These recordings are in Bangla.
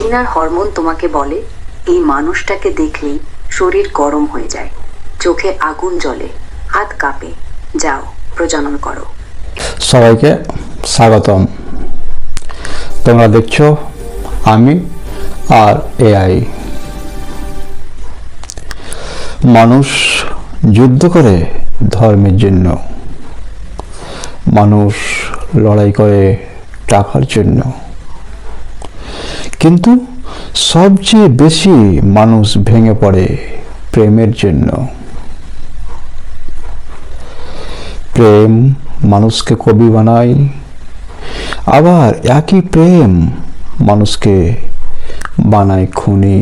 ঘৃণার হরমোন তোমাকে বলে এই মানুষটাকে দেখলেই শরীর গরম হয়ে যায়, চোখে আগুন জ্বলে, হাত কাঁপে, যাও প্রজনন করো। সবাইকে স্বাগতম। তোমরা দেখছো আমি আর এআই। মানুষ যুদ্ধ করে ধর্মের জন্য, মানুষ লড়াই করে টাকার জন্য, কিন্তু সবচেয়ে বেশি মানুষ ভেঙে পড়ে প্রেমের জন্য। প্রেম মানুষকে কবি বানায়, আবার একই প্রেম মানুষকে বানায় খুনি।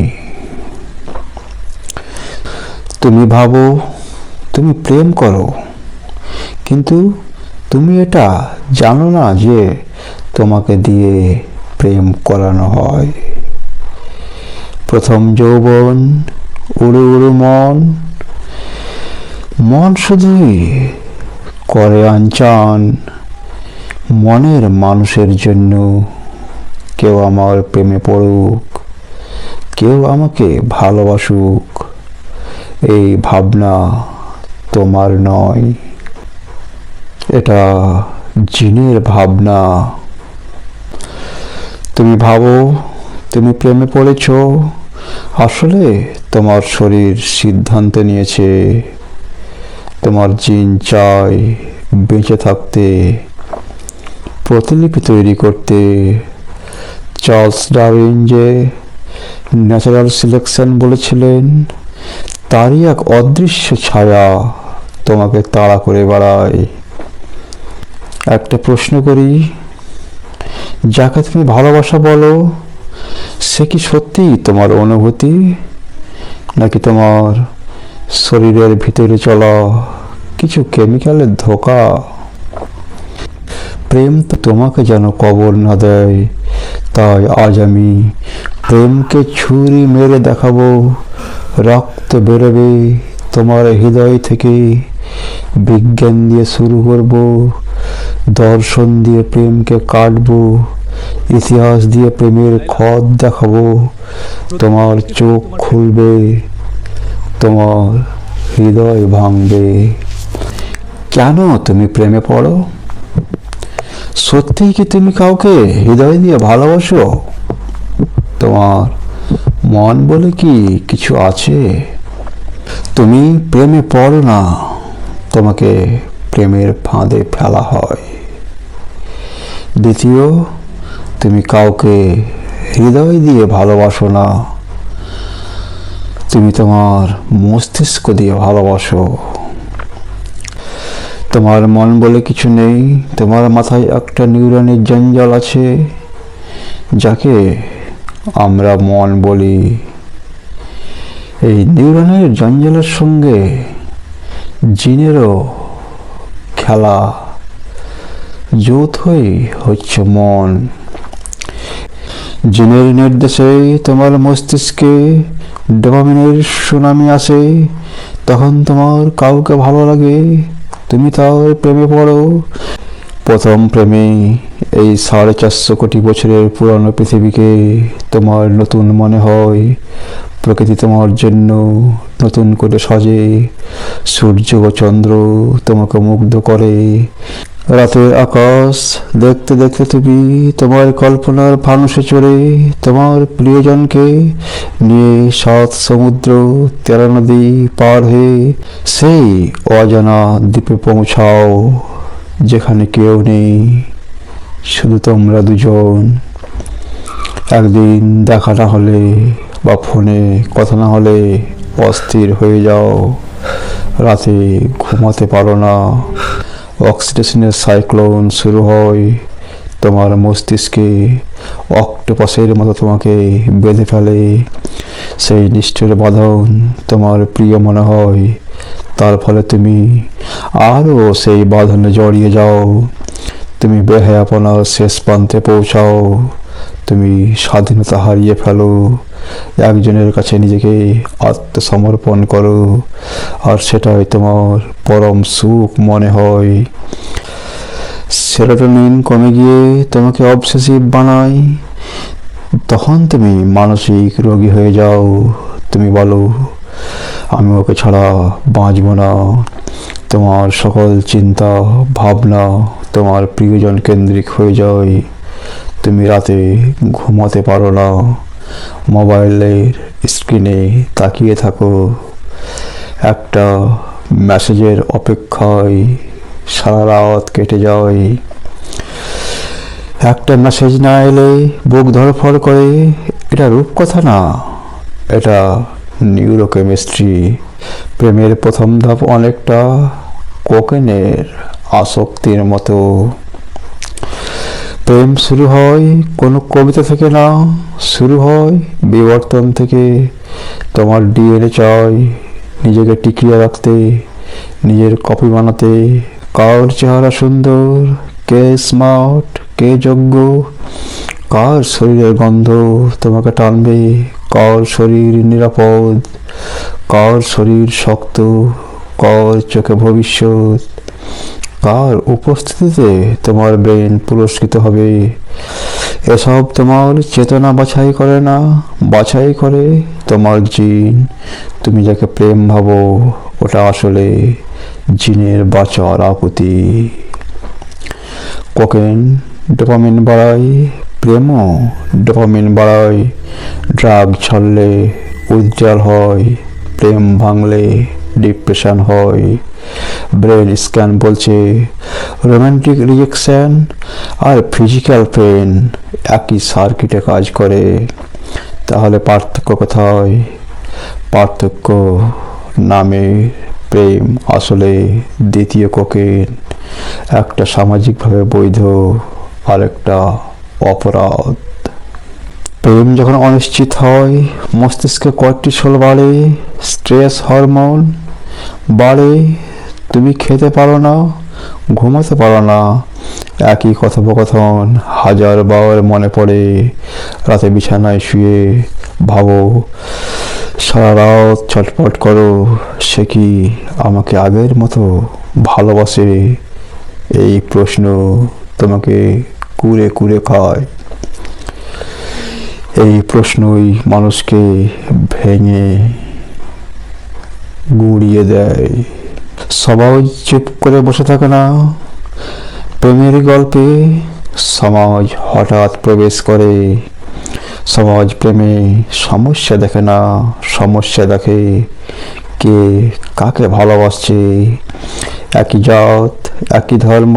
তুমি ভাবো তুমি প্রেম করো, কিন্তু তুমি এটা জানো না যে তোমাকে দিয়ে প্রেম করানো হয়। প্রথম যৌবন, উড়ু উড়ু মন, মন শুধুই করে আনচান মনের মানুষের জন্য। কেউ আমার প্রেমে পড়ুক, কেউ আমাকে ভালোবাসুক, এই ভাবনা তোমার নয়, এটা জিনের ভাবনা। তুমি ভাবো তুমি প্রেমে পড়েছ, আসলে তোমার শরীর সিদ্ধান্ত নিয়েছে। তোমার জিন চায় বেঁচে থাকতে, প্রতিলিপি তৈরি করতে। চার্লস ডারউইন যে ন্যাচারাল সিলেকশন বলেছিলেন, তারই এক অদৃশ্য ছায়া তোমাকে তাড়া করে বেড়ায়। একটা প্রশ্ন করি, যাকে তুমি ভালোবাসা বলো, সে কি সত্যি তোমার অনুভূতি, নাকি তোমার শরীরের ভিতরে চলা কিছু কেমিক্যালের ধোঁকা? প্রেম তো তোমাকে যেন কবর না দেয়, তাই আজ আমি প্রেমকে ছুরি মেরে দেখাবো। রক্ত বেরোবে তোমার হৃদয় থেকে, বিজ্ঞান দিয়ে শুরু করব, দর্শন দিয়ে প্রেমকে কাটবো, ইতিহাস দিয়ে প্রেমের ক্ষত দেখাবো। তোমার চোখ খুলবে, তোমার হৃদয় ভাঙবে। কেন তুমি প্রেমে পড়ো? সত্যিই কি তুমি কাউকে হৃদয় দিয়ে ভালোবাসো? তোমার মন বলে কি কিছু আছে? তুমি প্রেমে পড়ো না, তোমাকে প্রেমের ফাঁদে ফেলা হয়। দ্বিতীয়, তুমি কাউকে হৃদয় দিয়ে ভালোবাসো না, তুমি তোমার মস্তিষ্ক দিয়ে ভালোবাসো। তোমার মন বলে কিছু নেই, তোমার মাথায় একটা নিউরনের জঞ্জাল আছে, যাকে আমরা মন বলি। এই নিউরনের জঞ্জালের সঙ্গে জিনেরও খেলা, যৌথই হচ্ছে মন। জিনের নির্দেশে তোমার মস্তিষ্কে ডোপামিনের সুনামি আসে, তখন তোমার কাউকে ভালো লাগে, তুমি তার প্রেমে পড়ো। প্রথম প্রেমে এই 450 কোটি বছরের পুরানো পৃথিবীকে তোমার নতুন মনে হয়। প্রকৃতি তোমার জন্য নতুন করে সাজে, সূর্য ও চন্দ্র তোমাকে মুগ্ধ করে। রাতের আকাশ দেখতে দেখতে তুমি তোমার কল্পনার ফানুসে চড়ে তোমার প্রিয়জনকে নিয়ে 7 সমুদ্র 13 নদী পার হয়ে সেই অজানা দ্বীপে পৌঁছাও, যেখানে কেউ নেই, শুধু তোমরা দুজন। একদিন দেখা না হলে বা ফোনে কথা না হলে অস্থির হয়ে যাও, রাতে ঘুমাতে পারো না, অক্সিডেশনের সাইক্লোন শুরু হয়, তোমার মস্তিষ্কে অক্টোপাসের মতো তোমাকে বেঁধে ফেলে। সেই নিষ্ঠুর বাঁধন তোমার প্রিয় মনে হয়, তার ফলে তুমি আরও সেই বাঁধনে জড়িয়ে যাও। তুমি বেহায়াপনার শেষ প্রান্তে পৌঁছাও, তুমি স্বাধীনতা হারিয়ে ফেলো, একজনের কাছে নিজেকে আত্মসমর্পণ করো, আর সেটাই তোমার পরম সুখ মনে হয়। সেরোটোনিন কমে গিয়ে তোমাকে অবসেসিভ বানায়, তখন তুমি মানসিক রোগী হয়ে যাও। তুমি বলো, আমি ওকে ছাড়া বাঁচব না। তোমার সকল চিন্তা ভাবনা তোমার প্রিয়জন কেন্দ্রিক হয়ে যায়। তুমি রাতে ঘুমাতে পারো না, মোবাইলের স্ক্রিনে তাকিয়ে থাকো। একটা মেসেজের অপেক্ষায় সারা রাত কেটে যায়। একটা মেসেজ না এলে বুক ধড়ফড় করে। এটা রূপকথা না, এটা নিউরোকেমিস্ট্রি। প্রেমের প্রথম ধাপ অনেকটা কোকেনের আসক্তির মতো। প্রেম শুরু হয় কোনো কবিতা থেকে না, শুরু হয় বিবর্তন থেকে। তোমার ডিএনএ চাই নিজেকে টিকিয়ে রাখতে, নিজের কপি বানাতে। কার চেহারা সুন্দর, কে স্মার্ট, কে যোগ্য, কার শরীরের গন্ধ তোমাকে টানবে, কার শরীর নিরাপদ, কার শরীর শক্ত, কার চোখে ভবিষ্যৎ, কার উপস্থিতিতে তোমার ব্রেন পুরস্কৃত হবে। এসব তোমার চেতনা বাছাই করে না, বাছাই করে তোমার জিন। তুমি যাকে প্রেম ভাবো, ওটা আসলে জিনের বাঁচার আকুতি। কোকেন ডোপামিন বাড়ায়, প্রেমও ডোপামিন বাড়ায়। ড্রাগ ছাড়লে উজ্জ্বল হয়, প্রেম ভাঙলে ডিপ্রেশন হয়। ব্রেন স্ক্যান বলছে রোমান্টিক রিজেকশন আর ফিজিক্যাল পেন একই সার্কিটে কাজ করে। তাহলে পার্থক্য কোথায়? পার্থক্য নামে। প্রেম আসলে দ্বিতীয় কোকেন। একটা সামাজিকভাবে বৈধ, আরেকটা অপরাধ। প্রেম যখন অনিশ্চিত হয়, মস্তিষ্কে কর্টিসল বাড়ে, স্ট্রেস হরমোন বাড়ে। তুমি খেতে পারো না, ঘুমাতে পারো না। একই কথোপকথন হাজার বার মনে পড়ে। রাতে বিছানায় শুয়ে ভাবো, সারা রাত ছটফট করো, সে কি আমাকে আগের মতো ভালোবাসে? এই প্রশ্ন তোমাকে কুরে কুরে খায়। এই প্রশ্নই মানুষকে ভেঙে গুঁড়িয়ে দেয়। সবাই চুপ করে বসে থাকে না। প্রেমের গল্পে সমাজ হঠাৎ প্রবেশ করে। সমাজ প্রেমে সমস্যা দেখে না, সমস্যা দেখে কে কাকে ভালোবাসছে। একই জাত, একই ধর্ম,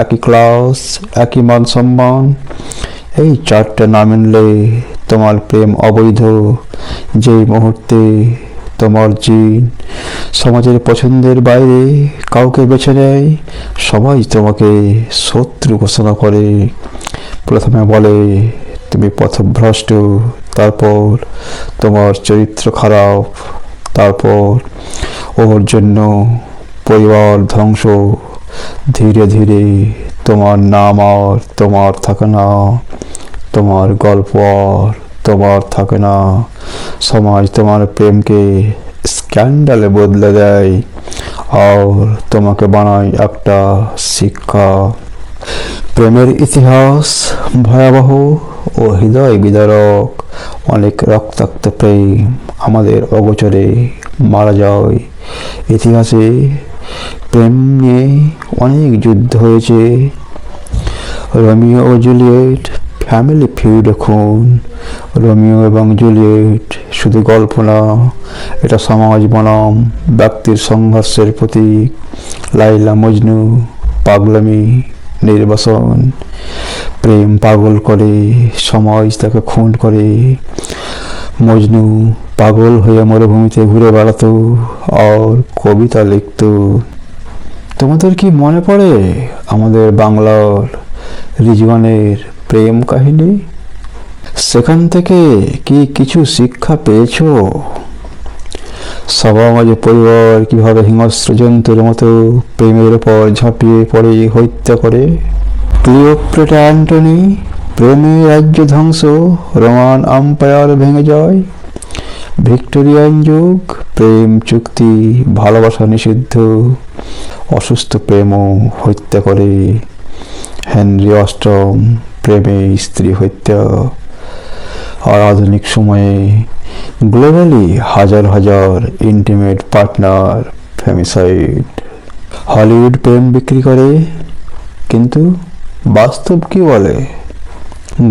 একই ক্লাস, একই মান সম্মান। এই চারটে না মিললে তোমার প্রেম অবৈধ। যেই মুহূর্তে তোমার জিন সমাজের পছন্দের বাইরে কাউকে বেছে নেয়, সবাই তোমাকে শত্রু ঘোষণা করে। প্রথমে বলে তুমি পথভ্রষ্ট, তারপর তোমার চরিত্র খারাপ, তারপর ওর জন্য পরিবার ধ্বংস। ধীরে ধীরে তোমার নাম আর তোমার থাকে না, তোমার গল্প আর তোমার থাকে না। সমাজ তোমার প্রেমকে স্ক্যান্ডালে বদলে দেয় আর তোমাকে বানায় একটা শিক্ষা। প্রেমের ইতিহাস ভয়াবহ ও হৃদয় বিদারক। অনেক রক্তাক্ত প্রেম আমাদের অগোচরে মারা যায়। ইতিহাসে প্রেম নিয়ে অনেক যুদ্ধ হয়েছে। রোমিও ও জুলিয়েট ফ্যামিলি ফিউড। এখন রোমিও এবং জুলিয়েট শুধু গল্প না, এটা সমাজ বনাম ব্যক্তির সংঘর্ষের প্রতীক। লাইলা মজনু, পাগলামি, নির্বাসন। প্রেম পাগল করে, সমাজ তাকে খুন করে। মজনু পাগল হয়ে মরুভূমিতে ঘুরে বেড়াতো আর কবিতা লিখত। তোমাদের কি মনে পড়ে আমাদের বাংলার রিজওয়ানের প্রেম কাহিনী? সেখান থেকে কি কিছু শিক্ষা পেয়েছো? সমাজ পরিবার কিভাবে হিংস্র জন্তুর মতো প্রেমের উপর ঝাঁপিয়ে পড়ে হত্যা করে? ক্লিওপেট্রা অ্যান্টনি, প্রেমে রাজ্য ধ্বংস, রোমান আম্পায়ার ভেঙে যায়। ভিক্টোরিয়ান যুগ, প্রেম চুক্তি, ভালোবাসা নিষিদ্ধ, অসুস্থ প্রেমও হত্যা করে। হেনরি অষ্টম, প্রেমে স্ত্রী হত্যা। আর আধুনিক সময়ে গ্লোবালি হাজার হাজার ইন্টিমেট পার্টনার ফেমিসাইড। হলিউড প্রেম বিক্রি করে, কিন্তু বাস্তব কি বলে?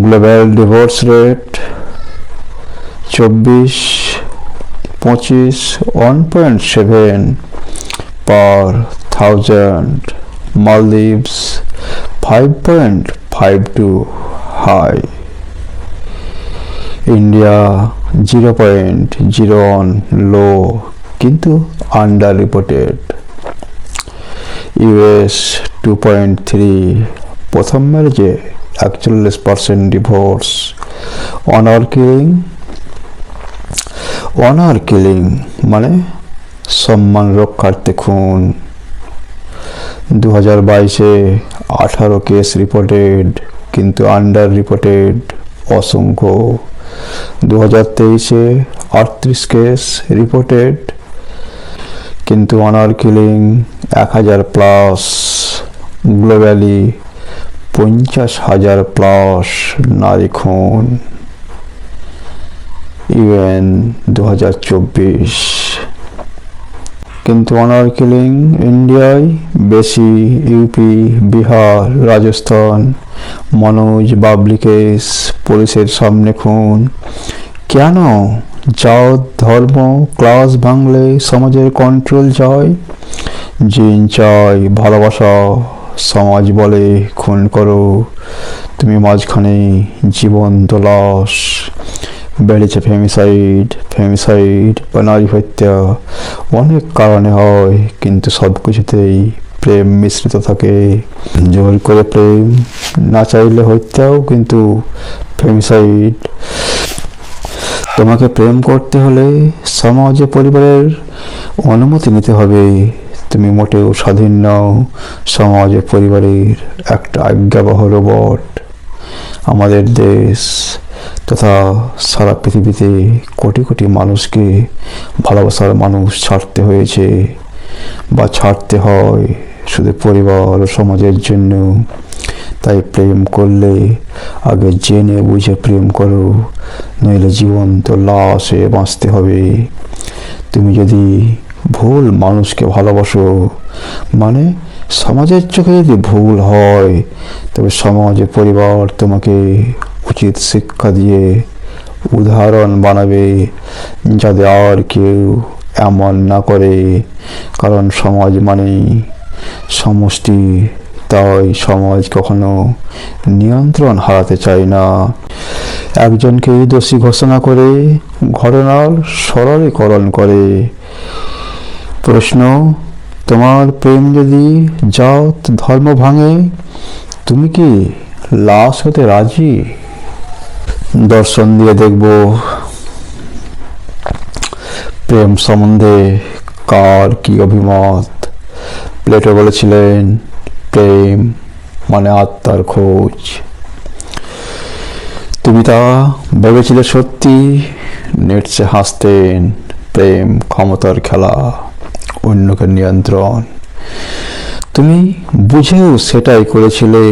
Global divorce rate 25 1.7 per 1000, Maldives 5.52 high, India 0.01 low কিন্তু আন্ডার রিপোর্টেড, US 2.3 প্রথম ম্যারেজে 41% ডিভোর্স। অনার কিলিং মানে সম্মান রক্ষার্থে খুন। 2022-এ 18 কেস রিপোর্টেড, কিন্তু আন্ডার রিপোর্টেড অসংখ্য। 2023-এ 38 কেস রিপোর্টেড, কিন্তু অনার কিলিং 1000+। গ্লোবালি 50,000+ নারী খুন, ইউএন 2024। কিন্তু অনার কিলিং ইন্ডিয়ায় বেশি, ইউপি, বিহার, রাজস্থান। মনোজ বাবলি কেস, পুলিশের সামনে খুন। কেন? জাত, ধর্ম, ক্লাস ভাঙলে সমাজের কন্ট্রোল যায়। জিন চাই ভালোবাসা, সমাজ বলে খুন করো, তুমি মাঝখানে জীবন্ত লাশ। বেড়েছে ফেমিসাইড বা নারী হত্যা। অনেক কারণে হয়, কিন্তু সব কিছুতেই প্রেম মিশ্রিত থাকে। জোর করে প্রেম, না চাইলে হত্যাও কিন্তু ফেমিসাইড। তোমাকে প্রেম করতে হলে সমাজে পরিবারের অনুমতি নিতে হবে। তুমি মোটেও স্বাধীন নও, সমাজে পরিবারের একটা আজ্ঞাবহ রোবট। আমাদের দেশ তথা সারা পৃথিবীতে কোটি কোটি মানুষকে ভালোবাসার মানুষ ছাড়তে হয়েছে বা ছাড়তে হয় শুধু পরিবার ও সমাজের জন্য। তাই প্রেম করলে আগে জেনে বুঝে প্রেম করো, নইলে জীবন্ত লাশ হয়ে বাঁচতে হবে। তুমি যদি ভুল মানুষকে ভালোবাসো, মানে সমাজের চোখে যদি ভুল হয়, তবে সমাজে পরিবার তোমাকে উচিত শিক্ষা দিয়ে উদাহরণ বানাবে, যাতে আর কেউ এমন না করে। কারণ সমাজ মানেই সমষ্টি, তাই সমাজ কখনো নিয়ন্ত্রণ হারাতে চায় না। একজনকে দোষী ঘোষণা করে ঘটনার সরলীকরণ করে। প্রশ্ন, তোমার প্রেম যদি জাত ধর্ম ভাঙে, তুমি কি লাশ হতে রাজি? দর্শন দিয়ে দেখব প্রেম সম্বন্ধে কার কি অভিমত। প্লেটো বলেছিলেন, প্রেম মানে আত্মার খোঁজ। তুমি তা ভেবেছিলে সত্যি? নিটসে হাসতেন, প্রেম ক্ষমতার খেলা, অন্যকে নিয়ন্ত্রণ। তুমি বুঝেও সেটাই করেছিলে।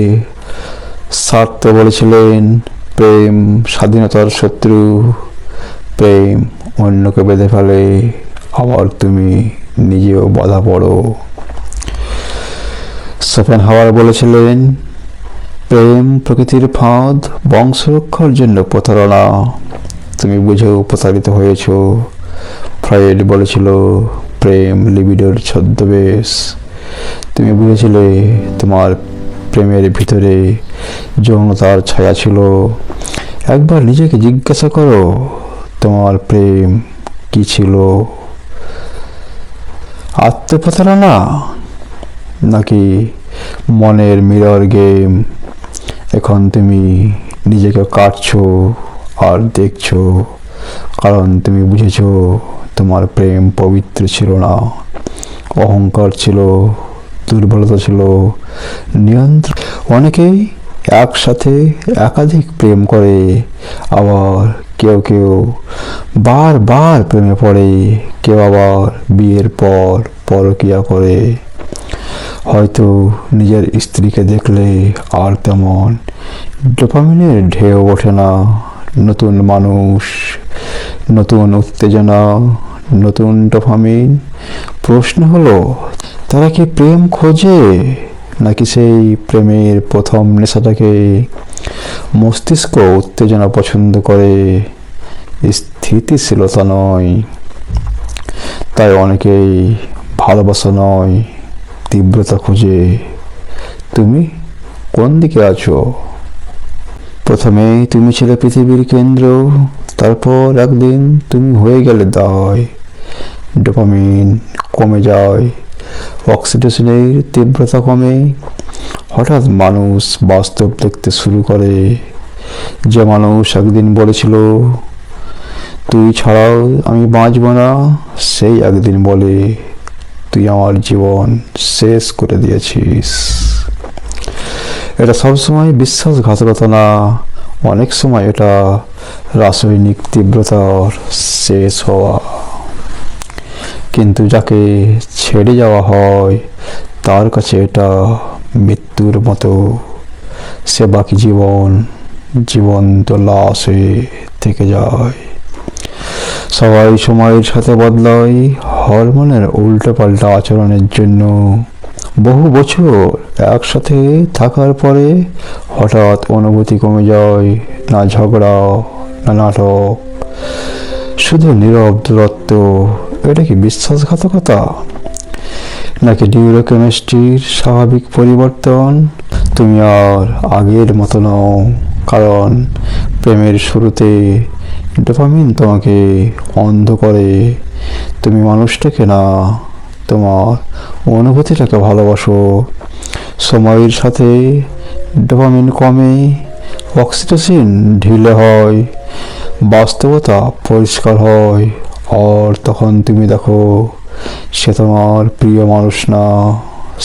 সার্ত্র বলেছিলেন, প্রেম স্বাধীনতার শত্রু। প্রেম অন্যকে বেঁধে ফেলে, আবার তুমি নিজেও বাধা পড়ো। শোপেনহাওয়ার বলেছিলেন, প্রেম প্রকৃতির ফাঁদ, বংশরক্ষার জন্য প্রতারণা। তুমি বুঝেও প্রতারিত হয়েছ। ফ্রয়েড বলেছিল, প্রেম লিবিডোর ছদ্মবেশ। তুমি বুঝেছিলে তোমার প্রেমের ভিতরে যৌনতার ছায়া ছিল। একবার নিজেকে জিজ্ঞাসা করো, তোমার প্রেম কি ছিল? আত্মপ্রতারণা নাকি মনের মিরর গেম? এখন তুমি নিজেকে কাটছো আর দেখছো, কারণ তুমি বুঝেছো তোমার প্রেম পবিত্র ছিল না। অহংকার ছিল, দুর্বলতা ছিল, নিয়ন্ত্রণ। অনেকেই একসাথে একাধিক প্রেম করে, আবার কেউ কেউ বারবার প্রেমে পড়ে, কেউ আবার বিয়ের পর পরকীয়া করে। হয়তো নিজের স্ত্রীকে দেখলে আর তেমন ডোপামিনের ঢেউ ওঠে না, নতুন মানুষ, নতুন উত্তেজনা, নতুন ডোপামিন। প্রশ্ন হলো, তারা কি প্রেম খোঁজে, নাকি সেই প্রেমের প্রথম নেশাটাকে? মস্তিষ্ক উত্তেজনা পছন্দ করে, স্থিতিশীলতা নয়। তাই অনেকেই ভালোবাসা নয়, তীব্রতা খোঁজে। তুমি কোন দিকে আছো? প্রথমে তুমি ছিলে পৃথিবীর কেন্দ্র, তারপর একদিন তুমি হয়ে গেলে দায়। ডোপামিন কমে যায়, অক্সিটোসিনের তীব্রতা কমে। হঠাৎ মানুষ বাস্তব দেখতে শুরু করে। যে মানুষ একদিন বলেছিল তুই ছাড়াও আমি বাঁচব না, সেই একদিন বলে তুই আমার জীবন শেষ করে দিয়েছিস। এটা সবসময় বিশ্বাসঘাতকতা না, অনেক সময় এটা রাসায়নিক তীব্রতার শেষ হওয়া। কিন্তু যাকে ছেড়ে যাওয়া হয় তার কাছে এটা মৃত্যুর মতো। সে বাকি জীবন জীবন্ত লাশ হয়ে থেকে যায়। সবাই সময়ের সাথে বদলায়, হরমোনের উল্টোপাল্টা আচরণের জন্য। বহু বছর একসাথে থাকার পরে হঠাৎ অনুভূতি কমে যায়। না ঝগড়া, না নাটক, শুধু নীরব দূরত্ব। এটা কি বিশ্বাসঘাতকতা, নাকি নিউরোকেমিস্ট্রির স্বাভাবিক পরিবর্তন? তুমি আর আগের মতো নও, কারণ প্রেমের শুরুতে ডোপামিন তোমাকে অন্ধ করে। তুমি মানুষটাকে না, তোমার অনুভূতিটাকে ভালোবাসো। সময়ের সাথে ডোপামিন কমে, অক্সিটোসিন ঢিলে হয়, বাস্তবতা পরিষ্কার হয়। আর তখন তুমি দেখো সে তোমার প্রিয় মানুষ না,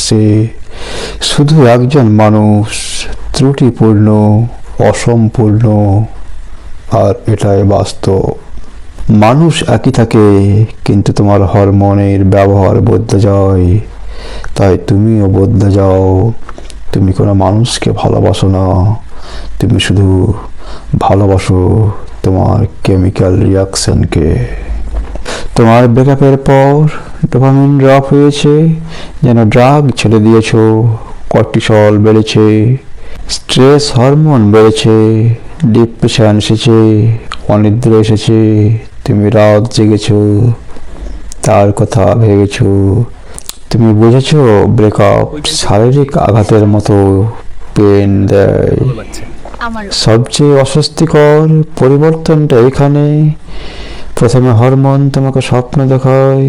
সে শুধু একজন মানুষ, ত্রুটিপূর্ণ, অসম্পূর্ণ। আর এটাই বাস্তব। মানুষ একই থাকে, কিন্তু তোমার হরমোনের ব্যবহার বদলে যায়। তাই তুমিও বদলে যাও। তুমি কোনো মানুষকে ভালোবাসো না, তুমি শুধু ভালোবাসো তোমার কেমিক্যাল রিয়াকশনকে। তোমার ব্রেকআপের পর ডোপামিন ড্রপ হয়েছে, যেন ড্রাগ ছেড়ে দিয়েছো। কর্টিসল বেড়েছে, স্ট্রেস হরমোন বেড়েছে, ডিপ্রেশন এসেছে, অনিদ্রা এসেছে। তুমি রাত জেগেছো, তার কথা ভেবেছো। তুমি বুঝেছো ব্রেকআপ শারীরিক আঘাতের মতো পেন দেয়। সবচেয়ে অস্বস্তিকর পরিবর্তনটা এখানে। প্রথমে হরমোন তোমাকে স্বপ্ন দেখায়,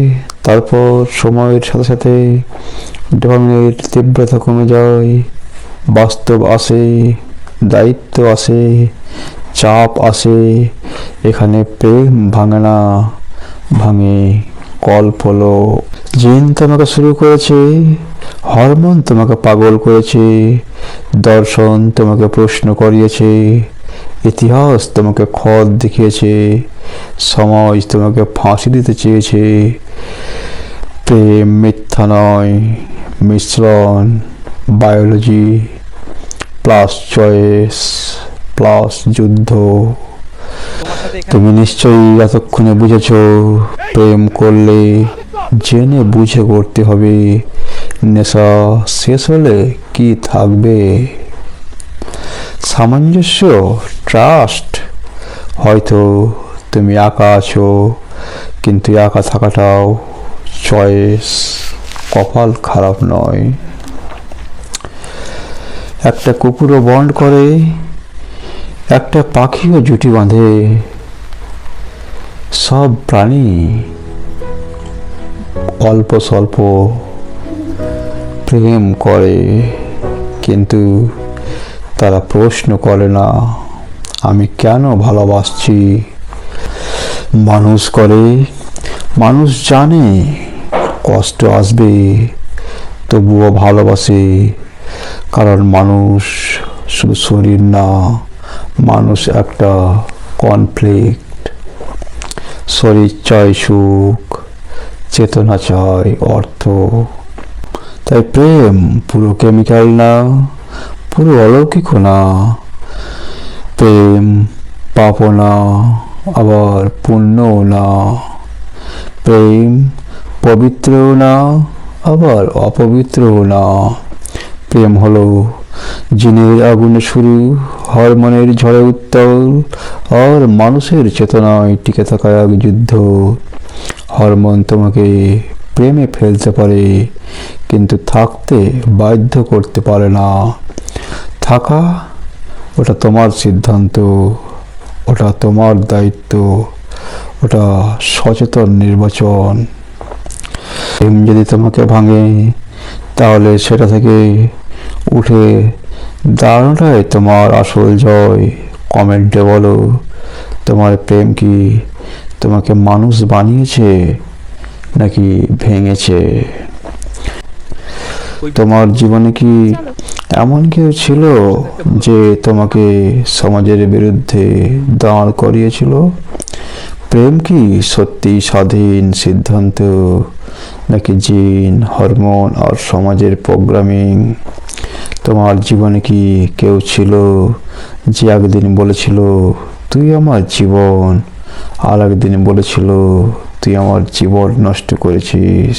তারপর সময়ের সাথে সাথে ডোপামিনের তীব্রতা কমে যায়। বাস্তব আসে, দায়িত্ব আসে, চাপ আসে। এখানে প্রেম ভাঙে না, ভাঙে কল্পলোক। জিন তোমাকে শুরু করেছে, হরমোন তোমাকে পাগল করেছে, দর্শন তোমাকে প্রশ্ন করিয়েছে, ইতিহাস তোমাকে খত দেখিয়েছে, সমাজ তোমাকে ফাঁসি দিতে চেয়েছে। প্রেম মিথ্যা নয়, মিশ্রণ, বায়োলজি প্লাস চয়েস প্লাস যুদ্ধ। তুমি নিশ্চয়ই এতক্ষণে বুঝেছ, প্রেম করলে জেনে বুঝে করতে হবে। নেশা শেষ হলে কি থাকবে? সামঞ্জস্য, ট্রাস্ট। হয়তো তুমি একা আছো, কিন্তু একা থাকাটাও চয়েস, কপাল খারাপ নয়। একটা কুকুরও বন্ড করে, একটা পাখিও জুটি বাঁধে। সব প্রাণী অল্প স্বল্প প্রেম করে, কিন্তু তারা প্রশ্ন করে না আমি কেন ভালোবাসছি। মানুষ করে, মানুষ জানে কষ্ট আসবে, তবুও ভালোবাসে। কারণ মানুষ শুধু শরীর না, মানুষ একটা কনফ্লিক্ট। শরীর চায় সুখ, চেতনা চায় অর্থ। তাই প্রেম পুরো কেমিক্যাল না, পুরো অলৌকিক না। প্রেম পাপও না, আবার পুণ্যও না। প্রেম পবিত্রও না, আবার অপবিত্রও না। প্রেম হলো জিনের আগুনে শুরু, হরমোনের ঝড়ে উত্তাল, আর মানুষের চেতনায় টিকে থাকা এক যুদ্ধ। হরমোন তোমাকে প্রেমে ফেলতে পারে, কিন্তু থাকতে বাধ্য করতে পারে না। থাকা, ওটা তোমার সিদ্ধান্ত, ওটা তোমার দায়িত্ব, ওটা সচেতন নির্বাচন। প্রেম যদি তোমাকে ভাঙে, তাহলে সেটা থেকে উঠে দাঁড়ানোটাই তোমার আসল জয়। কমেন্টে বলো, তোমার প্রেম কি তোমাকে মানুষ বানিয়েছে নাকি ভেঙেছে? তোমার জীবনে কি এমন কেউ ছিল যে তোমাকে সমাজের বিরুদ্ধে দাঁড় করিয়েছিল? প্রেম কি সত্যি স্বাধীন সিদ্ধান্ত, নাকি জিন, হরমোন আর সমাজের প্রোগ্রামিং? তোমার জীবনে কি কেউ ছিল যে একদিন বলেছিল তুই আমার জীবন, আর একদিন বলেছিল তুই আমার জীবন নষ্ট করেছিস?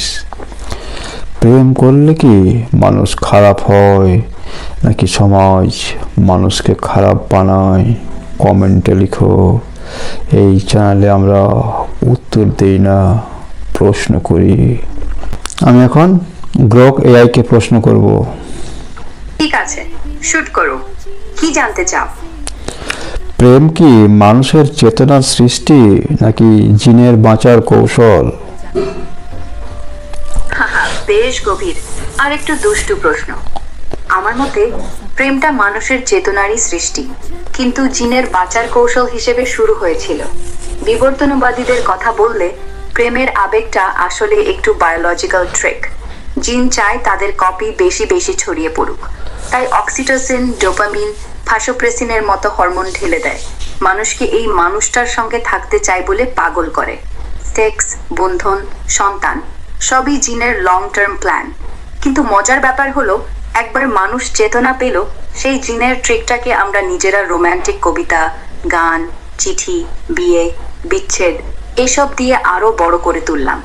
প্রেম করলে কি মানুষ খারাপ হয়, নাকি সমাজ মানুষকে খারাপ বানায়? কমেন্টে লিখো। এই চ্যানেলে আমরা উত্তর দেই না, প্রশ্ন করি। আমি এখন গ্রক এআইকে প্রশ্ন করব। ঠিক আছে, শুট করো। কি জানতে চাও? প্রেম কি মানুষের চেতনার সৃষ্টি, নাকি জিনের বাঁচার কৌশল? হাহা, বেশ গভীর আর একটু দুষ্টু প্রশ্ন। আমার মতে প্রেমটা মানুষের চেতনারই সৃষ্টি, কিন্তু জিনের বাঁচার কৌশল হিসেবে শুরু হয়েছিল। বিবর্তনবাদীদের কথা বললে প্রেমের আবেগটা আসলে একটু বায়োলজিক্যাল ট্রিক। জিন চায় তাদের কপি বেশি বেশি ছড়িয়ে পড়ুক, তাই অক্সিটোসিন, ডোপামিন, ভাসোপ্রেসিনের মতো হরমোন ঢেলে দেয়। মানুষকে এই মানুষটার সঙ্গে থাকতে চায় বলে পাগল করে। সেক্স, বন্ধন, সন্তান সবই জিনের লং টার্ম প্ল্যান। কিন্তু মজার ব্যাপার হলো, একবার মানুষ চেতনা পেল, সেই জিনের ট্রিকটাকে আমরা নিজেরা রোম্যান্টিক কবিতা, গান, চিঠি, বিয়ে, বিচ্ছেদ এসব দিয়ে আরো বড় করে তুললাম।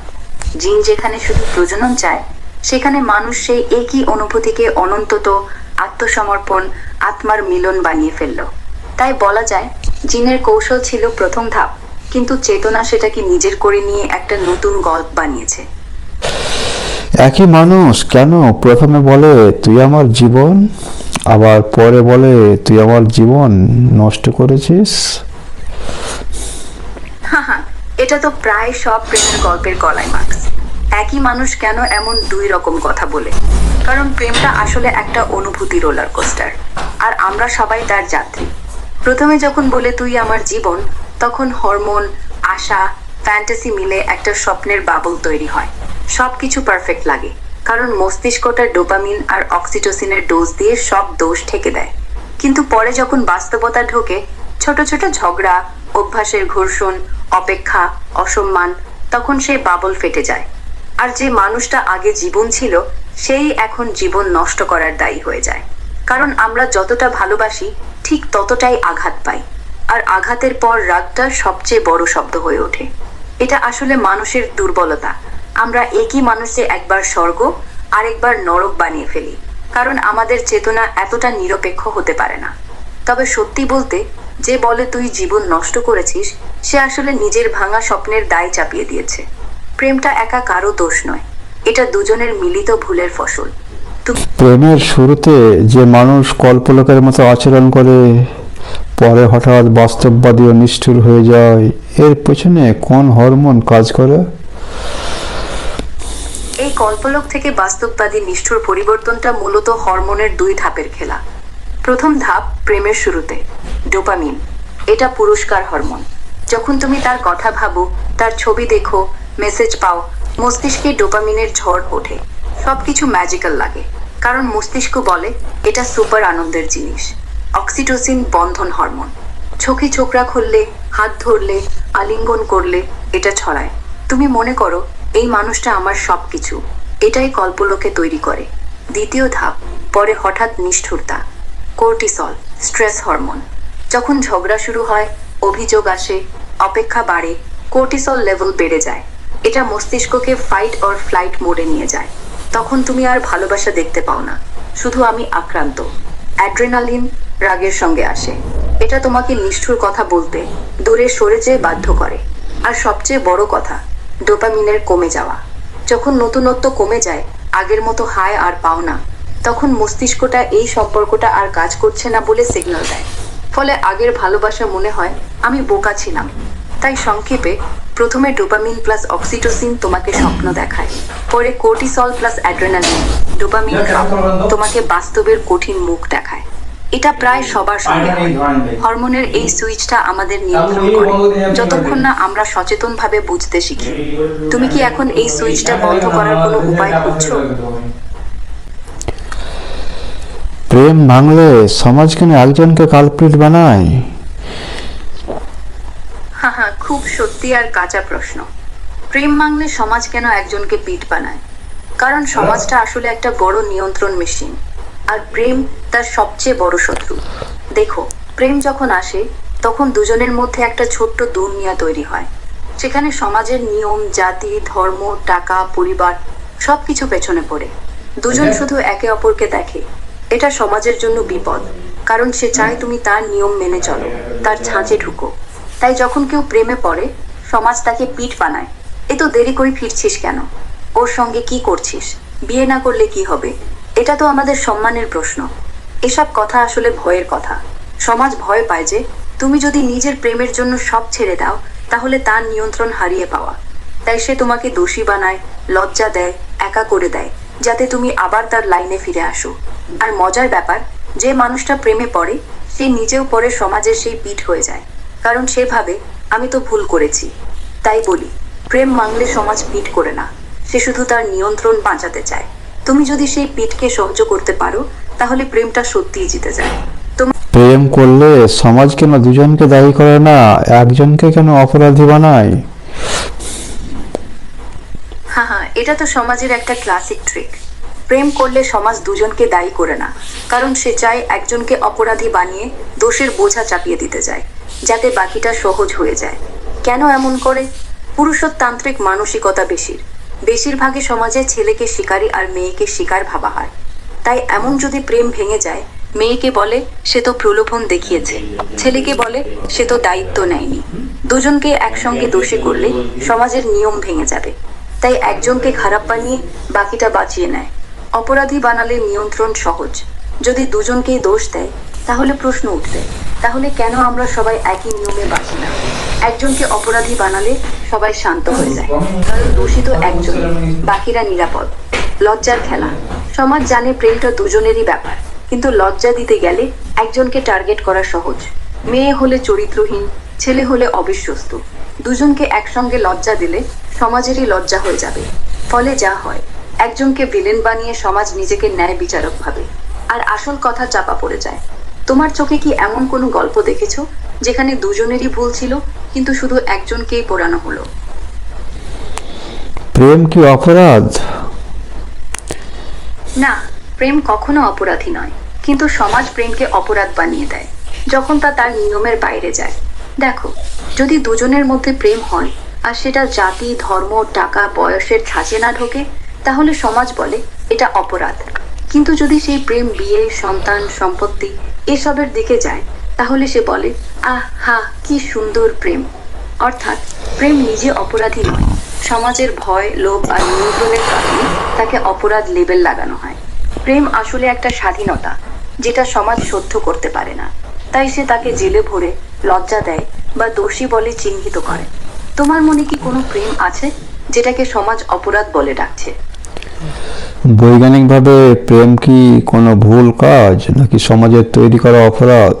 জিন যেখানে শুধু প্রজনন চায়, সেখানে মানুষ সেই একই অনুভূতিকে অনন্তত আত্মসমর্পণ, আত্মার মিলন বানিয়ে ফেলল। তাই বলা যায় জিনের কৌশল ছিল প্রথম ধাপ, কিন্তু চেতনা সেটাকে নিজের করে নিয়ে একটা নতুন গল্প বানিয়েছে। একই মানুষ কেন প্রথমে বলে তুই আমার জীবন, আবার পরে বলে তুই আমার জীবন নষ্ট করেছিস? হাহা, এটা তো প্রায় সব প্রেমের গল্পের ক্লাইম্যাক্স। একই মানুষ কেন এমন দুই রকম কথা বলে? কারণ প্রেমটা আসলে একটা অনুভূতি রোলার কোস্টার, আর আমরা সবাই তার যাত্রী। প্রথমে যখন বলে তুই আমার জীবন, তখন হরমোন, আশা, ফ্যান্টাসি মিলে একটা স্বপ্নের বাবল তৈরি হয়। সবকিছু পারফেক্ট লাগে, কারণ মস্তিষ্কটা ডোপামিন আর অক্সিটোসিনের ডোজ দিয়ে সব দোষ ঠেকে দেয়। কিন্তু পরে যখন বাস্তবতা ঢোকে, ছোট ছোট ঝগড়া, অভ্যাসের ঘর্ষণ, অপেক্ষা, অসম্মান, তখন সেই বাবল ফেটে যায়। আর যে মানুষটা আগে জীবন ছিল, সেই এখন জীবন নষ্ট করার দায়ী হয়ে যায়। কারণ আমরা যতটা ভালোবাসি, ঠিক ততটাই আঘাত পাই, আর আঘাতের পর রাগটা সবচেয়ে বড় শব্দ হয়ে ওঠে। এটা আসলে মানুষের দুর্বলতা। আমরা একই মানুষে একবার স্বর্গ আর একবার নরক বানিয়ে ফেলি, কারণ আমাদের চেতনা এতটা নিরপেক্ষ হতে পারে না। তবে সত্যি বলতে, যে বলে তুই জীবন নষ্ট করেছিস, সে আসলে নিজের ভাঙা স্বপ্নের দায় চাপিয়ে দিয়েছে। প্রেমটা একা কারো দোষ নয়, এটা দুজনের মিলিত ভুলের ফসল। প্রেমের শুরুতে যে মানুষ কল্পলোকের মতো আচরণ করে, পরে হঠাৎ বাস্তববাদী ও নিষ্ঠুর হয়ে যায়, এর পেছনে কোন হরমোন কাজ করে? এই কল্পলোক থেকে বাস্তববাদী নিষ্ঠুর পরিবর্তনটা মূলত হরমোনের দুই ধাপের খেলা। প্রথম ধাপ প্রেমের শুরুতে, ডোপামিন। এটা পুরস্কার হরমোন। যখন তুমি তার কথা ভাবো, তার ছবি দেখো, মেসেজ পাও, মস্তিষ্কে ডোপামিনের ঝড় ওঠে। সবকিছু ম্যাজিক্যাল লাগে, কারণ মস্তিষ্ক বলে এটা সুপার আনন্দের জিনিস। অক্সিটোসিন বন্ধন হরমোন। চোখে ছোকরা খুললে, হাত ধরলে, আলিঙ্গন করলে এটা ছড়ায়। তুমি মনে করো এই মানুষটা আমার সবকিছু। এটাই কল্পলোকে তৈরি করে। দ্বিতীয় ধাপ, পরে হঠাৎ নিষ্ঠুরতা, কর্টিসল, স্ট্রেস হরমোন। যখন ঝগড়া শুরু হয়, অভিযোগ আসে, অপেক্ষা বাড়ে, কোর্টিসল লেভেল বেড়ে যায়। এটা মস্তিষ্ককে ফাইট অর ফ্লাইট মোডে নিয়ে যায়। তখন তুমি আর ভালোবাসা দেখতে পাও না, শুধু আমি আক্রান্ত। অ্যাড্রেনালিন রাগের সঙ্গে আসে। এটা তোমাকে নিষ্ঠুর কথা বলতে, দূরে সরে যেতে বাধ্য করে। আর সবচেয়ে বড় কথা, ডোপামিনের কমে যাওয়া। যখন নতুনত্ব কমে যায়, আগের মতো হাই আর পাও না, তখন মস্তিষ্কটা এই সম্পর্কটা আর কাজ করছে না বলে সিগন্যাল দেয়। ফলে আগের ভালোবাসা মনে হয় আমি বোকা ছিলাম। তাই সংক্ষেপে, প্রথমে ডোপামিন প্লাস অক্সিটোসিন তোমাকে স্বপ্ন দেখায়, পরে cortisol plus adrenaline dopamine drop তোমাকে বাস্তবের কঠিন মুখ দেখায়। এটা প্রায় সবার সঙ্গে হয়। হরমোনের এই সুইচটা আমাদের নিয়ন্ত্রণ করে, যতক্ষণ না আমরা সচেতনভাবে বুঝতে শিখি। তুমি কি এখন এই সুইচটা বন্ধ করার কোনো উপায় খুঁজছো? প্রেম ভাঙলে সমাজ কেন একজনকে কালপ্রিট বানায়? হ্যাঁ, খুব সত্যি আর কাঁচা প্রশ্ন। প্রেম মাংলে সমাজ কেন একজনকে পিঠ বানায়? কারণ সমাজটা আসলে একটা বড় নিয়ন্ত্রণ মেশিন, আর প্রেম তার সবচেয়ে বড় শত্রু। দেখো, প্রেম যখন আসে, তখন দুজনের মধ্যে একটা ছোট্ট দুনিয়া তৈরি হয়। সেখানে সমাজের নিয়ম, জাতি, ধর্ম, টাকা, পরিবার সবকিছু পেছনে পড়ে। দুজন শুধু একে অপরকে দেখে। এটা সমাজের জন্য বিপদ, কারণ সে চায় তুমি তার নিয়ম মেনে চলো, তার ছাঁচে ঢুকো। তাই যখন কেউ প্রেমে পড়ে, সমাজ তাকে পিঠ বানায়। এত দেরি করে ফিরছিস কেন? ওর সঙ্গে কি করছিস? বিয়ে না করলে কি হবে? এটা তো আমাদের সম্মানের প্রশ্ন। এসব কথা আসলে ভয়ের কথা। সমাজ ভয় পায় যে তুমি যদি নিজের প্রেমের জন্য সব ছেড়ে দাও, তাহলে তার নিয়ন্ত্রণ হারিয়ে পাওয়া। তাই সে তোমাকে দোষী বানায়, লজ্জা দেয়, একা করে দেয়, যাতে তুমি আবার তার লাইনে ফিরে আসো। আর মজার ব্যাপার, যে মানুষটা প্রেমে পড়ে, সে নিজেও পরে সমাজের সেই পিঠ হয়ে যায়। কারণ সে ভাবে, আমি তো ভুল করেছি। তাই বলি, প্রেম মাংলে সমাজ পিঠ করে না, সে শুধু তার নিয়ন্ত্রণ বাঁচাতে চায়। তুমি যদি সেই পিঠকে সহ্য করতে পারো, তাহলে প্রেমটা সত্যিই জিতে যায়। প্রেম করলে সমাজ কেন দুজনকে দায়ী করে না, একজনকে কেন অপরাধী বানায়? হ্যাঁ, এটা তো সমাজের একটা ক্লাসিক ট্রিক। প্রেম করলে সমাজ দুজনকে দায়ী করে না, কারণ সে চায় একজনকে অপরাধী বানিয়ে দোষের বোঝা চাপিয়ে দিতে যায়, যাতে বাকিটা সহজ হয়ে যায়। কেন এমন করে? পুরুষতান্ত্রিক মানসিকতা বেশিরভাগই সমাজে ছেলেকে শিকারী আর মেয়েকে শিকার ভাবা হয়। তাই এমন যদি প্রেম ভেঙে যায়, মেয়েকে বলে সে তো প্রলোভন দেখিয়েছে, ছেলেকে বলে সে তো দায়িত্ব নেয়নি। দুজনকে একসঙ্গে দোষী করলে সমাজের নিয়ম ভেঙে যাবে। তাই একজনকে খারাপ বানিয়ে বাকিটা বাঁচিয়ে নেয়। অপরাধী বানালে নিয়ন্ত্রণ সহজ। যদি দুজনকেই দোষ দেয়, তাহলে প্রশ্ন উঠবে, তাহলে কেন আমরা সবাই একই নিয়মে বাঁচি না? একজনকে অপরাধী বানালে সবাই শান্ত হয়ে যায়, কারণ দোষিত একজন, বাকিরা নিরাপদ। লজ্জার খেলা। সমাজ জানে প্রেমটা দুজনেরই ব্যাপার, কিন্তু লজ্জা দিতে গেলে একজনকে টার্গেট করা সহজ। মেয়ে হলে চরিত্রহীন, ছেলে হলে অবিশ্বস্ত। দুজনকে একসঙ্গে লজ্জা দিলে সমাজেরই লজ্জা হয়ে যাবে। ফলে যা হয়, একজনকে ভিলেন বানিয়ে সমাজ নিজেকে ন্যায় বিচারক ভাবে, আর আসল কথা চাপা পড়ে যায়। তোমার চোখে কি এমন কোনো গল্প দেখেছো যেখানে দুজনেরই ভুল ছিল, কিন্তু শুধু একজনকেই পোড়ানো হলো? প্রেম কি অপরাধ? না, প্রেম কখনো অপরাধী নয়, কিন্তু সমাজ প্রেমকে অপরাধ বানিয়ে দেয় যখন তা তার নিয়মের বাইরে যায়। দেখো, যদি দুজনের মধ্যে প্রেম হয় আর সেটা জাতি, ধর্ম, টাকা, বয়সের ছাঁচে না ঢোকে, তাহলে সমাজ বলে এটা অপরাধ। কিন্তু যদি সেই প্রেম বিয়ে, সন্তান, সম্পত্তি এসবের দিকে যায়, তাহলে সে বলে আহা কি সুন্দর প্রেম। অর্থাৎ প্রেম নিজে অপরাধী নয়, সমাজের ভয়, লোভ আর নিয়ন্ত্রণের কারণে তাকে অপরাধ লেবেল লাগানো হয়। প্রেম আসলে একটা স্বাধীনতা, যেটা সমাজ সহ্য করতে পারে না। তাই সে তাকে জেলে ভরে, লজ্জা দেয় বা দোষী বলে চিহ্নিত করে। তোমার মনে কি কোনো প্রেম আছে যেটাকে সমাজ অপরাধ বলে ডাকছে? বৈজ্ঞানিকভাবে প্রেম কি কোনো ভুল কাজ, নাকি সমাজের তৈরি করা অপরাধ?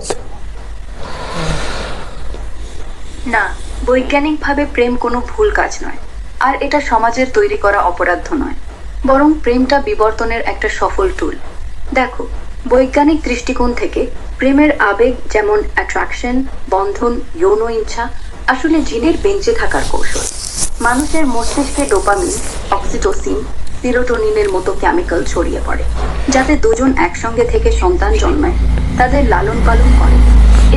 না, বৈজ্ঞানিকভাবে প্রেম কোনো ভুল কাজ নয়, আর এটা সমাজের তৈরি করা অপরাধ নয়। বরং প্রেমটা বিবর্তনের একটা সফল টুল। দেখো, বৈজ্ঞানিক দৃষ্টিকোণ থেকে প্রেমের আবেগ, যেমন অ্যাট্রাকশন, বন্ধন, যৌন ইচ্ছা, আসলে জিনের বেঁচে থাকার কৌশল। মানুষের মস্তিষ্কে ডোপামিন, অক্সিটোসিন, সিরোটোনিনের মতো কেমিক্যাল ছড়িয়ে পড়ে, যাতে দুজন একসঙ্গে থেকে সন্তান জন্মায়, তাদের লালন পালন করে।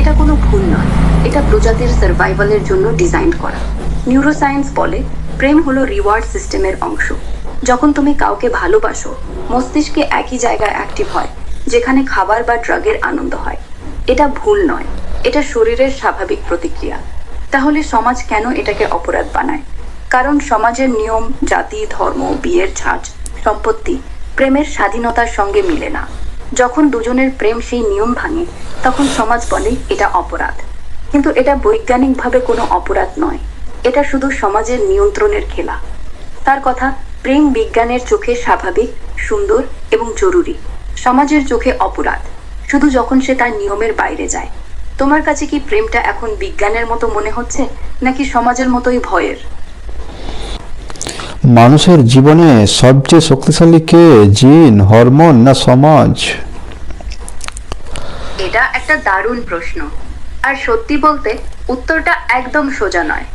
এটা কোনো ভুল নয়, এটা প্রজাতির সার্ভাইভালের জন্য ডিজাইন করা। নিউরোসায়েন্স বলে প্রেম হলো রিওয়ার্ড সিস্টেমের অংশ। যখন তুমি কাউকে ভালোবাসো, মস্তিষ্কে একই জায়গায় অ্যাক্টিভ হয় যেখানে খাবার বা ড্রাগের আনন্দ হয়। এটা ভুল নয়, এটা শরীরের স্বাভাবিক প্রতিক্রিয়া। তাহলে সমাজ কেন এটাকে অপরাধ বানায়? কারণ সমাজের নিয়ম, জাতি, ধর্ম, বিয়ের ছাঁচ, সম্পত্তি প্রেমের স্বাধীনতার সঙ্গে মিলে না। যখন দুজনের প্রেম সেই নিয়ম ভাঙে, তখন সমাজ বলে এটা অপরাধ। কিন্তু এটা বৈজ্ঞানিকভাবে কোনো অপরাধ নয়, এটা শুধু সমাজের নিয়ন্ত্রণের খেলা। তার কথা, প্রেম বিজ্ঞানের চোখে স্বাভাবিক, সুন্দর এবং জরুরি। সমাজের চোখে অপরাধ শুধু যখন সে তার নিয়মের বাইরে যায়। তোমার কাছে কি প্রেমটা এখন বিজ্ঞানের মতো মনে হচ্ছে, নাকি সমাজের মতোই ভয়ের? মানুষের জীবনে সবচেয়ে শক্তিশালী কে, জিন, হরমোন না সমাজ? এটা একটা দারুণ প্রশ্ন। আর সত্যি বলতে উত্তরটা একদম সোজা নয়।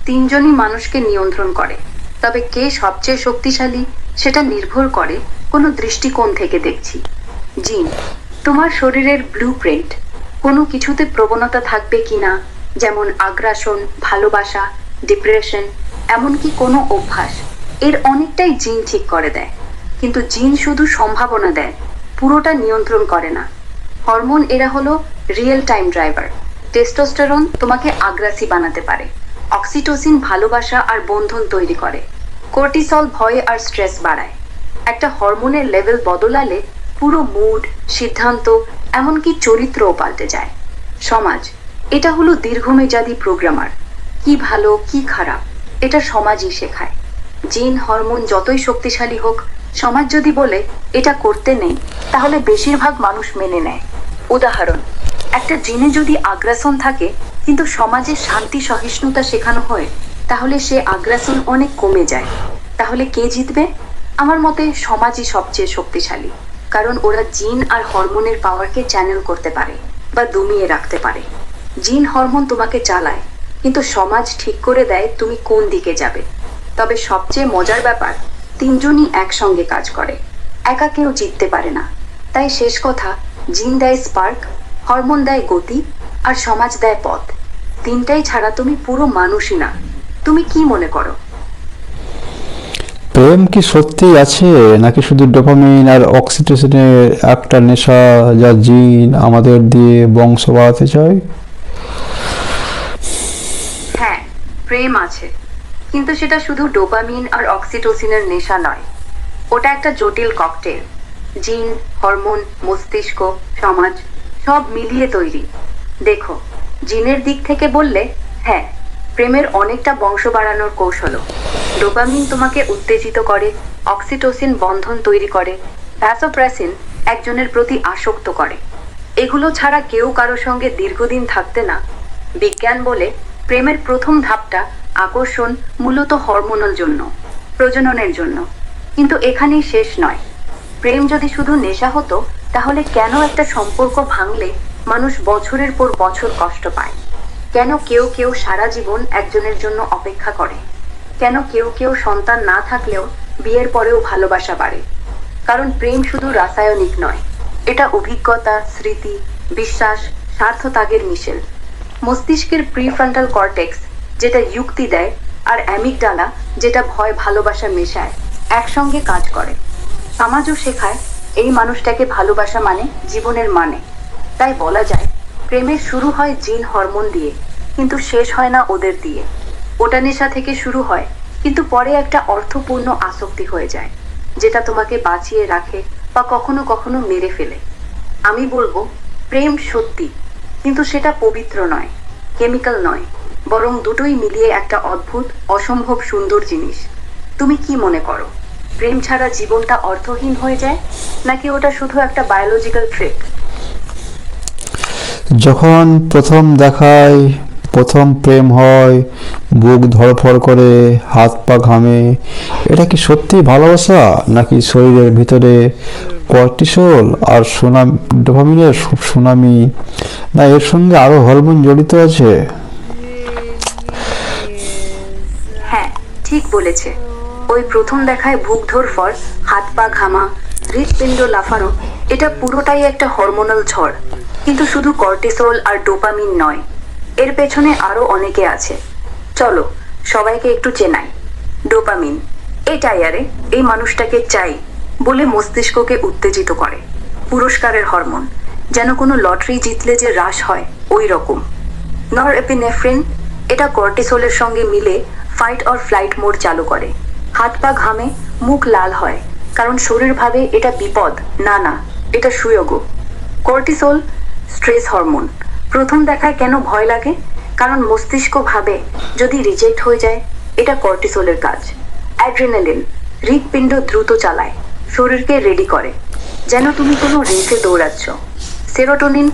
তিনজনই মানুষকে নিয়ন্ত্রণ করে, তবে কে সবচেয়ে শক্তিশালী সেটা নির্ভর করে কোনো দৃষ্টিকোণ থেকে দেখছি। জিন, তোমার শরীরের ব্লুপ্রিন্ট, কোনো কিছুতে প্রবণতা থাকবে কিনা, যেমন আগ্রাসন, ভালোবাসা, ডিপ্রেশন, এমনকি কোনো অভ্যাস, এর অনেকটাই জিন ঠিক করে দেয়। কিন্তু জিন শুধু সম্ভাবনা দেয়, পুরোটা নিয়ন্ত্রণ করে না। হরমোন এরা হলো রিয়েল টাইম ড্রাইভার। টেস্টোস্টেরন তোমাকে আগ্রাসী বানাতে পারে, অক্সিটোসিন ভালোবাসা আর বন্ধন তৈরি করে, কর্টিসল ভয় আর স্ট্রেস বাড়ায়। একটা হরমোনের লেভেল বদলালে পুরো মুড, সিদ্ধান্ত, এমনকি চরিত্রও পাল্টে যায়। সমাজ, এটা হলো দীর্ঘমেয়াদী প্রোগ্রামার। কি ভালো কি খারাপ এটা সমাজই শেখায়। জিন হরমোন যতই শক্তিশালী হোক, সমাজ যদি বলে এটা করতে নেই, তাহলে বেশিরভাগ মানুষ মেনে নেয়। উদাহরণ, একটা জিনে যদি আগ্রাসন থাকে কিন্তু সমাজে শান্তি সহিষ্ণুতা শেখানো হয়, তাহলে সে আগ্রাসন অনেক কমে যায়। তাহলে কে জিতবে? আমার মতে সমাজই সবচেয়ে শক্তিশালী, কারণ ওরা জিন আর হরমোনের পাওয়ারকে চ্যানেল করতে পারে বা দমিয়ে রাখতে পারে। জিন হরমোন তোমাকে চালায়, কিন্তু সমাজ ঠিক করে দেয় তুমি কোন দিকে যাবে। তবে সবচেয়ে মজার ব্যাপার, তিনজনই একসঙ্গে কাজ করে, একা কেউ জিততে পারে না। তাই শেষ কথা, জিন দেয় স্পার্ক, হরমোন দেয় গতি, আর সমাজ দেয় পথ। তিনটাই ছাড়া তুমি পুরো মানুষই না। তুমি কি মনে করো? প্রেম কি সত্যি আছে, নাকি শুধু ডোপামিন আর অক্সিটোসিনের একটা নেশা যা জিন আমাদের দিয়ে বংশ বাড়াতে চায়? হ্যাঁ, প্রেম আছে, কিন্তু সেটা শুধু ডোপামিন আর অক্সিটোসিনের নেশা নয়। ওটা একটা জটিল ককটেল। জিন, হরমোন, মস্তিষ্ক, সমাজ সব মিলিয়ে তৈরি। দেখো, জিনের দিক থেকে বললে হ্যাঁ, প্রেমের অনেকটা বংশ বাড়ানোর কৌশলও। ডোপামিন তোমাকে উত্তেজিত করে, অক্সিটোসিন বন্ধন তৈরি করে, ভ্যাসোপ্রেসিন একজনের প্রতি আসক্ত করে। এগুলো ছাড়া কেউ কারো সঙ্গে দীর্ঘদিন থাকতে না। বিজ্ঞান বলে প্রেমের প্রথম ধাপটা আকর্ষণ, মূলত হরমোনাল জন্য, প্রজননের জন্য। কিন্তু এখানেই শেষ নয়। প্রেম যদি শুধু নেশা হতো, তাহলে কেন একটা সম্পর্ক ভাঙলে মানুষ বছরের পর বছর কষ্ট পায়? কেন কেউ কেউ সারা জীবন একজনের জন্য অপেক্ষা করে? কেন কেউ কেউ সন্তান না থাকলেও বিয়ের পরেও ভালোবাসা বাড়ে? কারণ প্রেম শুধু রাসায়নিক নয়, এটা অভিজ্ঞতা, স্মৃতি, বিশ্বাস, স্বার্থত্যাগের মিশেল। মস্তিষ্কের প্রিফ্রন্টাল কর্টেক্স, যেটা যুক্তি দেয়, আর অ্যামিগডালা, যেটা ভয় ভালোবাসা মেশায়, একসঙ্গে কাজ করে। সমাজও শেখায় এই মানুষটাকে ভালোবাসা মানে জীবনের মানে। তাই বলা যায় প্রেমের শুরু হয় জিন হরমোন দিয়ে, কিন্তু শেষ হয় না ওদের দিয়ে। ওটা নেশা থেকে শুরু হয়, কিন্তু পরে একটা অর্থপূর্ণ আসক্তি হয়ে যায়, যেটা তোমাকে বাঁচিয়ে রাখে বা কখনো কখনো মেরে ফেলে। আমি বলবো প্রেম সত্যি, কিন্তু সেটা পবিত্র নয়, কেমিক্যাল নয়, বরং দুটোই মিলিয়ে একটা অদ্ভুত, অসম্ভব সুন্দর জিনিস। তুমি কি মনে করো, প্রেম ছাড়া জীবনটা অর্থহীন হয়ে যায়, নাকি ওটা শুধু একটা বায়োলজিক্যাল ট্রিক? যখন প্রথম দেখায় প্রথম প্রেম হয়, বুক ধড়ফড় করে, হাত পা ঘামে, এটা কি সত্যি ভালোবাসা, নাকি শরীরের ভিতরে কর্টিসল আর ডোপামিনের সুনামি, না এর সঙ্গে আরো হরমোন জড়িত আছে? হ্যাঁ, ঠিক বলেছে। ওই প্রথম দেখায় বুক ধড়ফড়, হাত পা ঘামা, হৃৎপিণ্ড লাফানো, এটা পুরোটাই একটা হরমোনাল ঝড়। কিন্তু শুধু কর্টিসল আর ডোপামিন নয়, এর পেছনে আরো অনেকে আছে। চলো সবাইকে একটু চেনাই। ডোপামিন, এটাই আরে এই মানুষটাকে চাই বলে মস্তিষ্ককে উত্তেজিত করে। পুরস্কারের হরমোন, যেন কোনো লটারি জিতলে যে হ্রাস হয় ওই রকম। নরএপিনেফ্রিন, এটা কর্টিসোলের সঙ্গে মিলে ফাইট অর ফ্লাইট মোড চালু করে। হাত পা ঘামে, মুখ লাল হয়, কারণ শরীর ভাবে এটা বিপদ, না না এটা সুয়োগ। Cortisol stress hormone. প্রথম দেখায় কেন ভয় লাগে? কারণ মস্তিষ্ক ভাবে যদি রিজেক্ট হয়ে যায়, এটা কর্টিসোলের কাজ। অ্যাড্রিনালিন, হৃৎপিণ্ড দ্রুত চালায়, শরীরকে রেডি করে, যেন তুমি কোনো রেসে দৌড়াচ্ছ। সেরোটোনিন,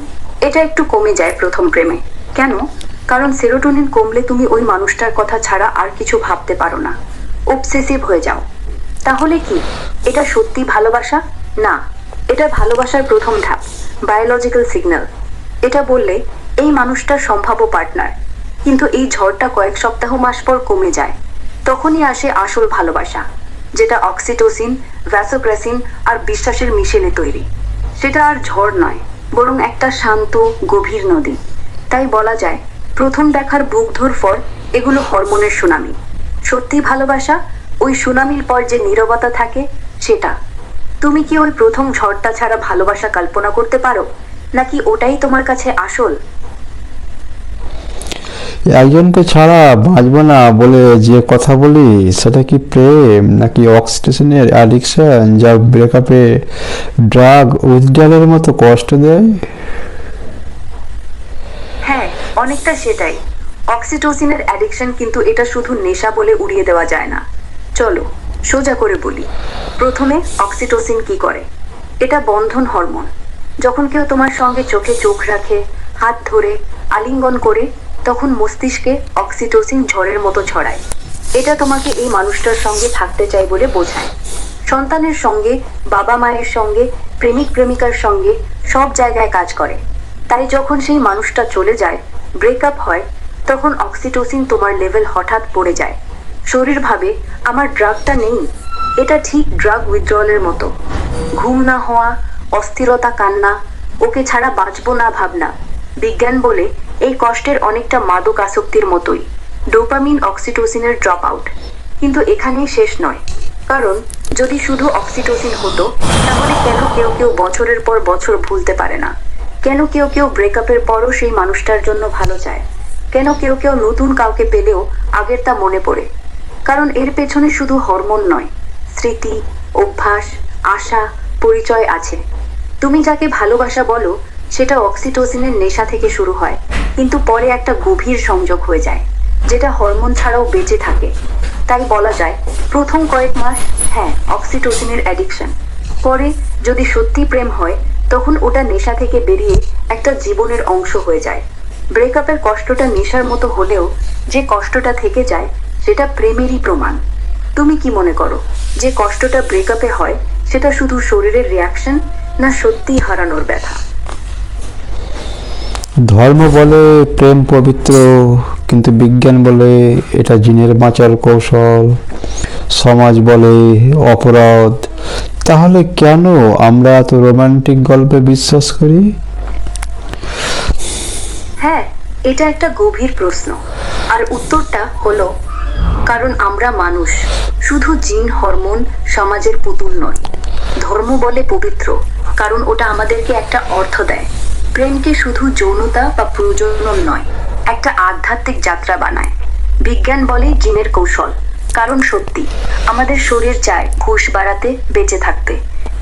এটা একটু কমে যায় প্রথম প্রেমে। কেন? কারণ সেরোটোনিন কমলে তুমি ওই মানুষটার কথা ছাড়া আর কিছু ভাবতে পারো না, অবসেসিভ হয়ে যাও। তাহলে কি এটা সত্যি ভালোবাসা? না, এটা ভালোবাসার প্রথম ধাপ, বায়োলজিক্যাল সিগন্যাল। এটা বললে এই মানুষটা সম্ভাব্য পার্টনার। কিন্তু এই ঝড়টা কয়েক সপ্তাহ মাস পর কমে যায়। তখনই আসে আসল ভালোবাসা, যেটা অক্সিটোসিন, ভ্যাসোপ্রেসিন আর বিশ্বাসের মিশেলে তৈরি। সেটা আর ঝড় নয়, বরং একটা শান্ত গভীর নদী। তাই বলা যায় প্রথম দেখার বুক ধরফর এগুলো হরমোনের সুনামি। সত্যি ভালোবাসা ওই সুনামির পর যে নীরবতা থাকে সেটা। তুমি কি ওই প্রথম ঝড়টা ছাড়া ভালোবাসা কল্পনা করতে পারো, নাকি ওটাই তোমার কাছে আসল? একজনকে ছাড়া বাঁচবো না বলে যে কথা বলি, সেটা কি প্রেম নাকি অক্সিটোসিনের অ্যাডিকশন, যা ব্রেকআপে ড্রাগ উইথড্রয়ালের মতো কষ্ট দেয়? হ্যাঁ, অনেকটা সেটাই। অক্সিটোসিনের অ্যাডিকশন, কিন্তু এটা শুধু নেশা বলে উড়িয়ে দেওয়া যায় না। চলো সোজা করে বলি। প্রথমে অক্সিটোসিন কি করে? এটা বন্ধন হরমোন। যখন কেউ তোমার সঙ্গে চোখে চোখ রাখে, হাত ধরে, আলিঙ্গন করে, তখন মস্তিষ্কে অক্সিটোসিন ঝড়ের মতো ছড়ায়। এটা তোমাকে এই মানুষটার সঙ্গে থাকতে চাই বলে বোঝায়। সন্তানের সঙ্গে, বাবা মায়ের সঙ্গে, প্রেমিক প্রেমিকার সঙ্গে সব জায়গায় কাজ করে। তাই যখন সেই মানুষটা চলে যায়, ব্রেকআপ হয়, তখন অক্সিটোসিন তোমার লেভেল হঠাৎ পড়ে যায়। শরীর ভাবে আমার ড্রাগটা নেই। এটা ঠিক ড্রাগ উইথড্রয়ালের মতো। ঘুম না হওয়া, অস্থিরতা, কান্না, ওকে ছাড়া বাঁচবো না ভাবনা। বিজ্ঞান বলে এই কষ্টের অনেকটা মাদক আসক্তির মতোই, ডোপামিন অক্সিটোসিনের ড্রপ আউট। কিন্তু এখানেই শেষ নয়, কারণ যদি শুধু অক্সিটোসিন হতো, তাহলে কেন কেউ কেউ বছরের পর বছর ভুলতে পারে না? কেন কেউ কেউ ব্রেকআপের পরও সেই মানুষটার জন্য ভালো চায়? কেন কেউ কেউ নতুন কাউকে পেলেও আগের তা মনে পড়ে? কারণ এর পেছনে শুধু হরমোন নয়, স্মৃতি, অভ্যাস, আশা, পরিচয় আছে। তুমি যাকে ভালোবাসা বলো, সেটা অক্সিটোসিনের নেশা থেকে শুরু হয়, কিন্তু পরে একটা গভীর সংযোগ হয়ে যায়, যেটা হরমোন ছাড়াও বেঁচে থাকে। তাই বলা যায় প্রথম কয়েক মাস হ্যাঁ অক্সিটোসিনের অ্যাডিকশন, পরে যদি সত্যি প্রেম হয়, তখন ওটা নেশা থেকে বেরিয়ে একটা জীবনের অংশ হয়ে যায়। ব্রেকআপের কষ্টটা নেশার মতো হলেও যে কষ্টটা থেকে যায়, সেটা প্রেমেরই প্রমাণ। তুমি কি মনে করো, যে কষ্টটা ব্রেকআপে হয় সেটা শুধু শরীরের রিয়াকশন, না সত্যিই হারানোর ব্যথা? ধর্ম বলে প্রেম পবিত্র, কিন্তু বিজ্ঞান বলে এটা জিনের বাঁচার কৌশল। সমাজ বলে অপরাধ। তাহলে কেন আমরা এত রোমান্টিক গল্পে বিশ্বাস করি? হ্যাঁ, এটা একটা গভীর প্রশ্ন, আর উত্তরটা হলো কারণ আমরা মানুষ, শুধু জিন হরমোন সমাজের পুতুল নয়। ধর্ম বলে পবিত্র, কারণ ওটা আমাদেরকে একটা অর্থ দেয়। প্রেমকে শুধু যৌনতা বা প্রজনন নয়, একটা আধ্যাত্মিক যাত্রা বানায়। বিজ্ঞান বলে জিনের কৌশল, কারণ সত্যি আমাদের শরীর চায় ঘুষ বাড়াতে, বেঁচে থাকতে।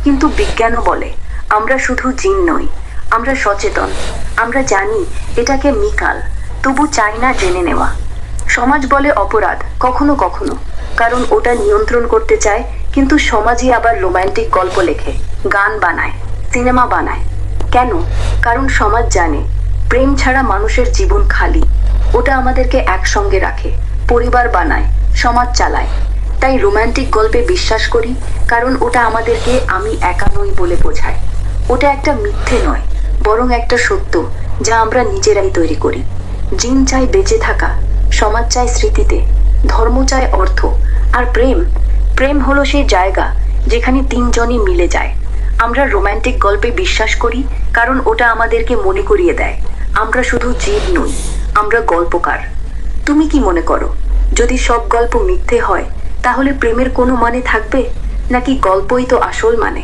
কিন্তু বিজ্ঞানও বলে আমরা শুধু জিন নই, আমরা সচেতন। আমরা জানি এটাকে মিকাল, তবু চাই না জেনে নেওয়া। সমাজ বলে অপরাধ কখনো কখনো, কারণ ওটা নিয়ন্ত্রণ করতে চায়। কিন্তু সমাজই আবার রোমান্টিক গল্প লেখে, গান বানায়, সিনেমা বানায়। কেন? কারণ সমাজ জানে প্রেম ছাড়া মানুষের জীবন খালি। ওটা আমাদেরকে একসঙ্গে রাখে, পরিবার বানায়, সমাজ চালায়। তাই রোমান্টিক গল্পে বিশ্বাস করি, কারণ ওটা আমাদেরকে আমি একা নই বলে বোঝায়। ওটা একটা মিথ্যে নয়, বরং একটা সত্য, যা আমরা নিজেরাই তৈরি করি। জিন চায় বেঁচে থাকা, সমাজ চায় স্মৃতিতে, ধর্ম চায় অর্থ, আর প্রেম, প্রেম হলো সেই জায়গা যেখানে তিনজনই মিলে যায়। আমরা রোমান্টিক গল্পে বিশ্বাস করি, কারণ ওটা আমাদেরকে মনে করিয়ে দেয় আমরা শুধু জীব নই, আমরা গল্পকার। তুমি কি মনে করো, যদি সব গল্প মিথ্যে হয় তাহলে প্রেমের কোনো মানে থাকবে, নাকি গল্পই তো আসল মানে?